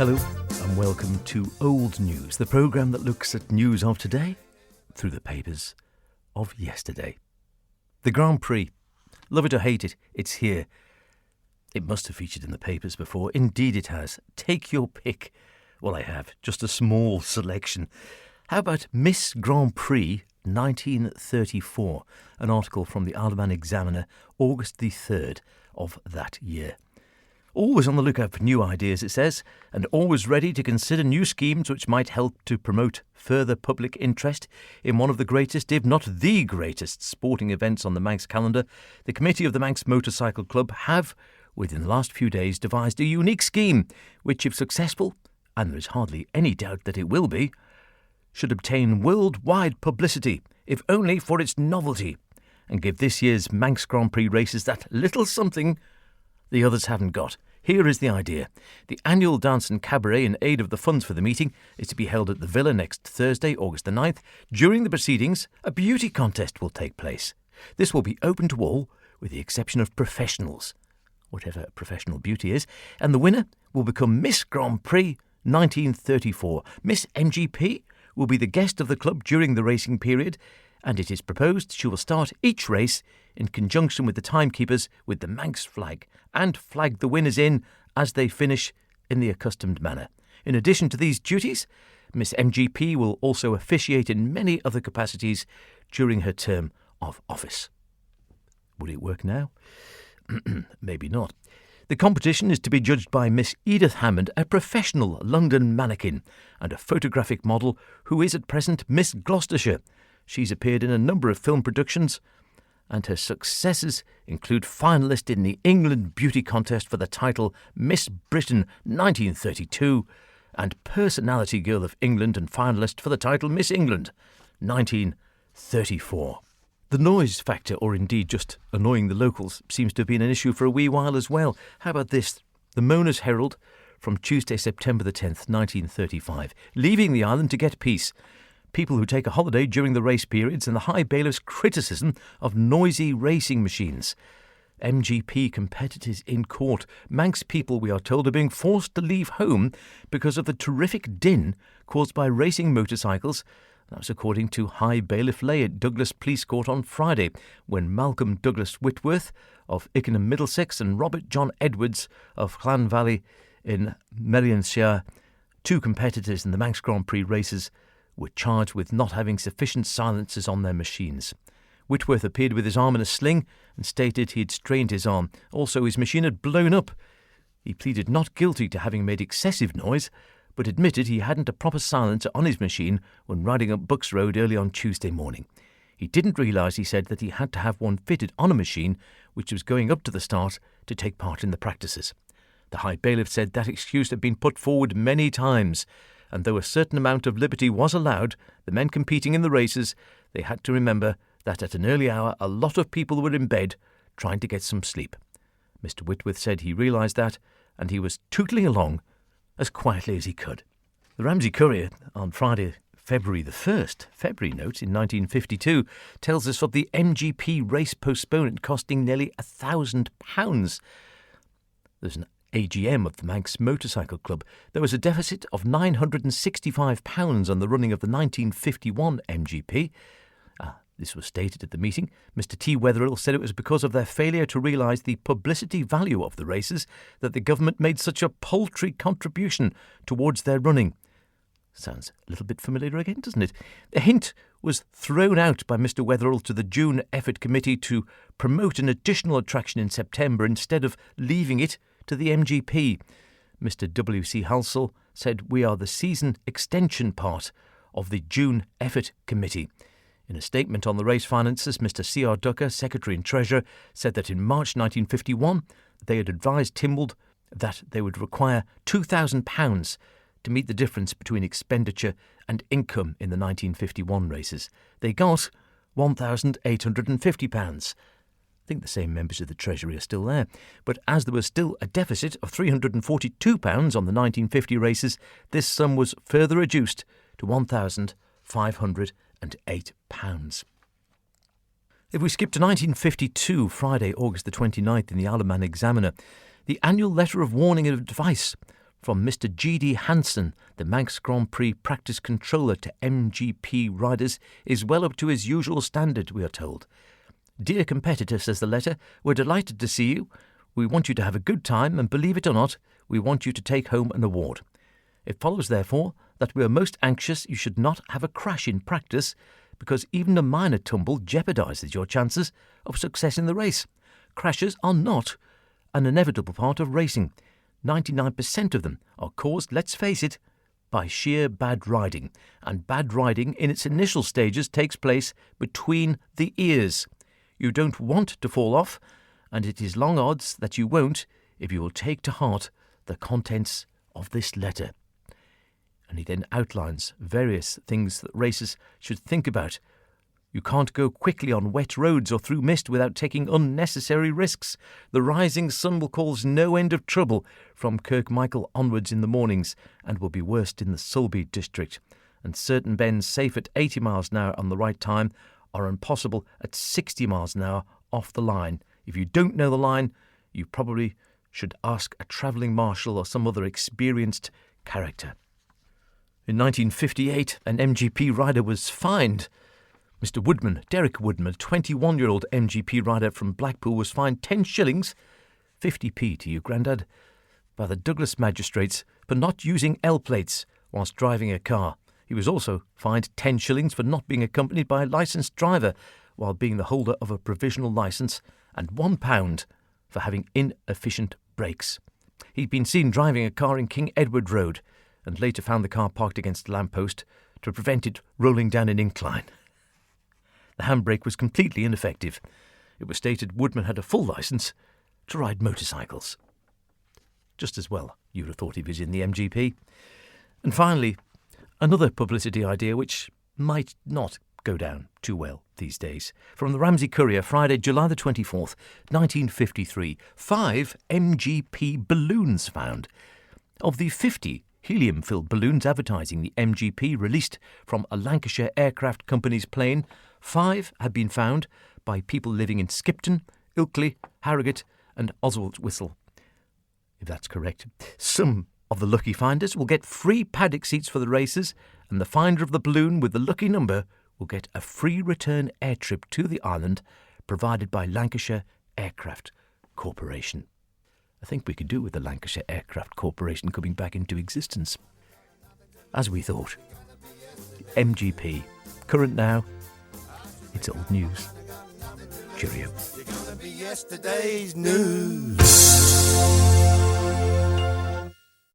Hello and welcome to Old News, the programme that looks at news of today through the papers of yesterday. The Grand Prix, love it or hate it, it's here. It must have featured in the papers before. Indeed it has. Take your pick. Well, I have. Just a small selection. How about Miss Grand Prix 1934? An article from the Isle of Man Examiner, August the 3rd of that year. Always on the lookout for new ideas, it says, and always ready to consider new schemes which might help to promote further public interest in one of the greatest, if not the greatest, sporting events on the Manx calendar. The committee of the Manx Motorcycle Club have, within the last few days, devised a unique scheme which, if successful, and there is hardly any doubt that it will be, should obtain worldwide publicity, if only for its novelty, and give this year's Manx Grand Prix races that little something the others haven't got. Here is the idea. The annual dance and cabaret in aid of the funds for the meeting is to be held at the Villa next Thursday, August the 9th. During the proceedings, a beauty contest will take place. This will be open to all, with the exception of professionals, whatever professional beauty is, and the winner will become Miss Grand Prix 1934. Miss M.G.P. will be the guest of the club during the racing period, and it is proposed she will start each race in conjunction with the timekeepers with the Manx flag and flag the winners in as they finish in the accustomed manner. In addition to these duties, Miss M.G.P. will also officiate in many other capacities during her term of office. Would it work now? Maybe not. The competition is to be judged by Miss Edith Hammond, a professional London mannequin and a photographic model who is at present Miss Gloucestershire. She's appeared in a number of film productions, and her successes include finalist in the England Beauty Contest for the title Miss Britain 1932 and Personality Girl of England and finalist for the title Miss England 1934. The noise factor, or indeed just annoying the locals, seems to have been an issue for a wee while as well. How about this? The Mona's Herald from Tuesday, September the 10th, 1935. Leaving the island to get peace. People who take a holiday during the race periods and the High Bailiff's criticism of noisy racing machines. M.G.P. competitors in court. Manx people, we are told, are being forced to leave home because of the terrific din caused by racing motorcycles. That was according to High Bailiff Lay at Douglas Police Court on Friday, when Malcolm Douglas Whitworth of Ickenham, Middlesex, and Robert John Edwards of Clan Valley in Merionshire, two competitors in the Manx Grand Prix races, were charged with not having sufficient silencers on their machines. Whitworth appeared with his arm in a sling and stated he had strained his arm. Also, his machine had blown up. He pleaded not guilty to having made excessive noise, but admitted he hadn't a proper silencer on his machine when riding up Bucks Road early on Tuesday morning. He didn't realise, he said, that he had to have one fitted on a machine which was going up to the start to take part in the practices. The High Bailiff said that excuse had been put forward many times, and though a certain amount of liberty was allowed, the men competing in the races, they had to remember that at an early hour a lot of people were in bed trying to get some sleep. Mr. Whitworth said he realised that, and he was tootling along as quietly as he could. The Ramsey Courier on Friday, February the 1st, February notes in 1952, tells us of the M.G.P. race postponement costing nearly £1,000. There's an AGM of the Manx Motorcycle Club. There was a deficit of £965 on the running of the 1951 M.G.P. This was stated at the meeting. Mr. T. Wetherill said it was because of their failure to realise the publicity value of the races that the government made such a paltry contribution towards their running. Sounds a little bit familiar again, doesn't it? A hint was thrown out by Mr. Wetherill to the June Effort Committee to promote an additional attraction in September instead of leaving it to the M.G.P. Mr. W.C. Halsall said, "We are the season extension part of the June Effort Committee." In a statement on the race finances, Mr. C.R. Ducker, Secretary and Treasurer, said that in March 1951 they had advised Tynwald that they would require £2,000 to meet the difference between expenditure and income in the 1951 races. They got £1,850. I think the same members of the Treasury are still there. But as there was still a deficit of £342 on the 1950 races, this sum was further reduced to £1,508. If we skip to 1952, Friday, August the 29th, in the Isle of Man Examiner, the annual letter of warning and advice from Mr. G.D. Hansen, the Manx Grand Prix practice controller to M.G.P. riders, is well up to his usual standard, we are told. Dear competitor, says the letter, we're delighted to see you. We want you to have a good time, and believe it or not, we want you to take home an award. It follows, therefore, that we are most anxious you should not have a crash in practice, because even a minor tumble jeopardises your chances of success in the race. Crashes are not an inevitable part of racing. 99% of them are caused, let's face it, by sheer bad riding, and bad riding in its initial stages takes place between the ears. You don't want to fall off, and it is long odds that you won't if you will take to heart the contents of this letter. And he then outlines various things that racers should think about. You can't go quickly on wet roads or through mist without taking unnecessary risks. The rising sun will cause no end of trouble from Kirkmichael onwards in the mornings, and will be worst in the Sulby district. And certain bends safe at 80 miles an hour on the right time are impossible at 60 miles an hour off the line. If you don't know the line, you probably should ask a travelling marshal or some other experienced character. In 1958, an M.G.P. rider was fined. Mr. Woodman, Derek Woodman, a 21-year-old M.G.P. rider from Blackpool, was fined 10 shillings, 50p to you, Grandad, by the Douglas magistrates for not using L-plates whilst driving a car. He was also fined 10 shillings for not being accompanied by a licensed driver while being the holder of a provisional licence, and £1 for having inefficient brakes. He'd been seen driving a car in King Edward Road, and later found the car parked against a lamppost to prevent it rolling down an incline. The handbrake was completely ineffective. It was stated Woodman had a full licence to ride motorcycles. Just as well, you would have thought, he was in the M.G.P. And finally, another publicity idea which might not go down too well these days. From the Ramsey Courier, Friday, July the 24th, 1953, 5 M.G.P. balloons found. Of the 50 helium-filled balloons advertising the M.G.P. released from a Lancashire Aircraft Company's plane, 5 had been found by people living in Skipton, Ilkley, Harrogate and Oswaldwhistle. If that's correct. Some of the lucky finders will get free paddock seats for the races, and the finder of the balloon with the lucky number will get a free return air trip to the island provided by Lancashire Aircraft Corporation. I think we could do with the Lancashire Aircraft Corporation coming back into existence. As we thought. M.G.P. Current now. It's old news. Cheerio. You're gonna be yesterday's news.